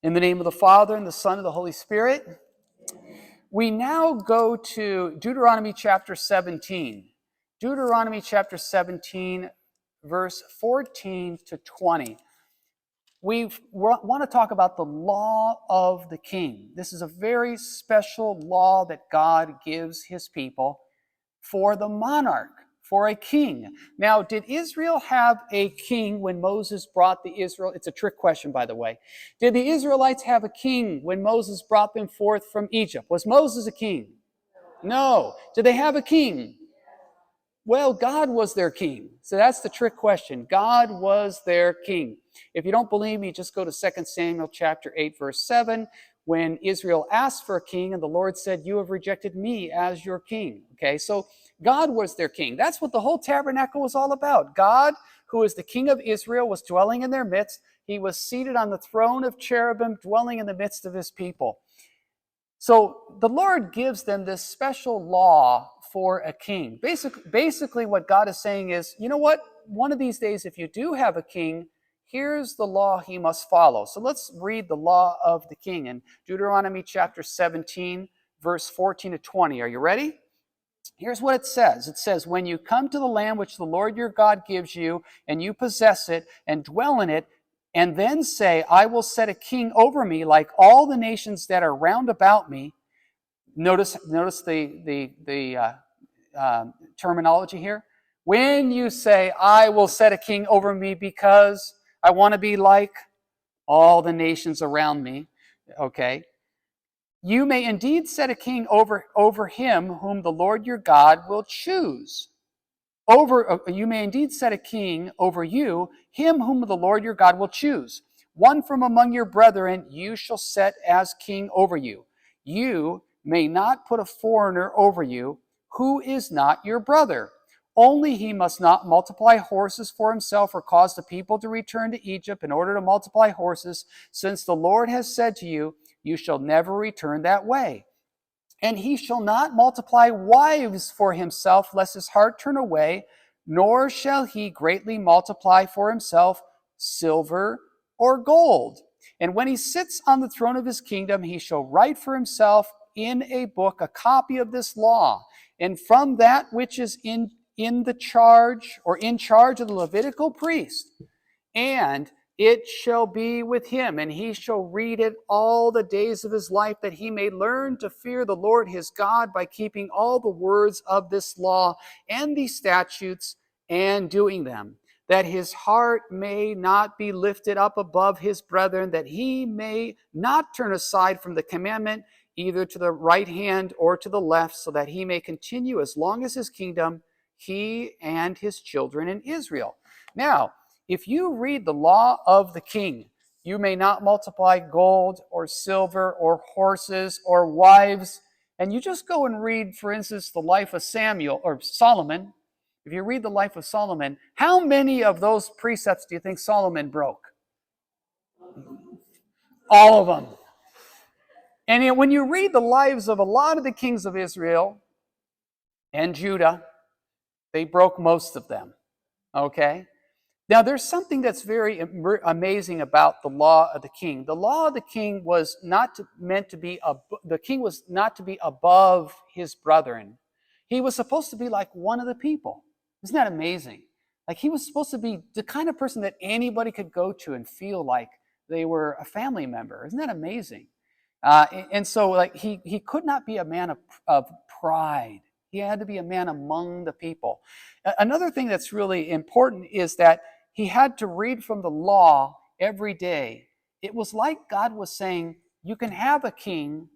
In the name of the Father, and the Son, and the Holy Spirit. We now go to Deuteronomy chapter 17. Deuteronomy chapter 17, verse 14 to 20. We want to talk about the law of the king. This is a very special law that God gives his people for the monarch, for a king. Now, did Israel have a king when Moses brought the Israel? It's a trick question, by the way. Did the Israelites have a king when Moses brought them forth from Egypt? Was Moses a king? No. Did they have a king? Well, God was their king. So that's the trick question. God was their king. If you don't believe me, just go to 2 Samuel chapter 8, verse 7, when Israel asked for a king, and the Lord said, "You have rejected me as your king." Okay, so God was their king. That's what the whole tabernacle was all about. God, who is the king of Israel, was dwelling in their midst. He was seated on the throne of cherubim, dwelling in the midst of his people. So the Lord gives them this special law for a king. Basically, what God is saying is, you know what? One of these days, if you do have a king, here's the law he must follow. So let's read the law of the king in Deuteronomy chapter 17, verse 14 to 20. Are you ready? Here's what it says. It says, "When you come to the land which the Lord your God gives you, and you possess it, and dwell in it, and then say, I will set a king over me like all the nations that are round about me." Notice the terminology here. When you say, "I will set a king over me because I want to be like all the nations around me," okay, "you may indeed set a king over him whom the Lord your God will choose." You may indeed set a king over you, him whom the Lord your God will choose. One from among your brethren you shall set as king over you. You may not put a foreigner over you who is not your brother. Only he must not multiply horses for himself or cause the people to return to Egypt in order to multiply horses, since the Lord has said to you, "You shall never return that way." And he shall not multiply wives for himself, lest his heart turn away, nor shall he greatly multiply for himself silver or gold. And when he sits on the throne of his kingdom, he shall write for himself in a book a copy of this law. And from that which is in the charge, or in charge of the Levitical priest, and it shall be with him, and he shall read it all the days of his life, that he may learn to fear the Lord his God by keeping all the words of this law and these statutes and doing them, that his heart may not be lifted up above his brethren, that he may not turn aside from the commandment either to the right hand or to the left, so that he may continue as long as his kingdom, he and his children in Israel. Now, if you read the law of the king, "You may not multiply gold or silver or horses or wives," and you just go and read, for instance, the life of Samuel or Solomon. If you read the life of Solomon, how many of those precepts do you think Solomon broke? All of them. And when you read the lives of a lot of the kings of Israel and Judah, they broke most of them. Okay? Now, there's something that's very amazing about the law of the king. The law of the king was not meant to be, the king was not to be above his brethren. He was supposed to be like one of the people. Isn't that amazing? Like, he was supposed to be the kind of person that anybody could go to and feel like they were a family member. Isn't that amazing? And so, like, he could not be a man of pride. He had to be a man among the people. Another thing that's really important is that he had to read from the law every day. It was like God was saying, you can have a king,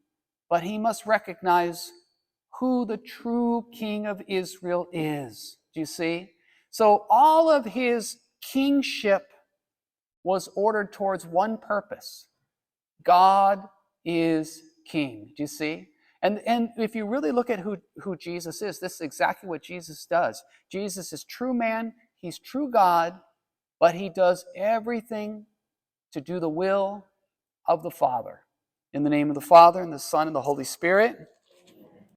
but he must recognize who the true king of Israel is. Do you see? So all of his kingship was ordered towards one purpose. God is king. Do you see? And if you really look at who Jesus is, this is exactly what Jesus does. Jesus is true man, he's true God, but he does everything to do the will of the Father. In the name of the Father, and the Son, and the Holy Spirit.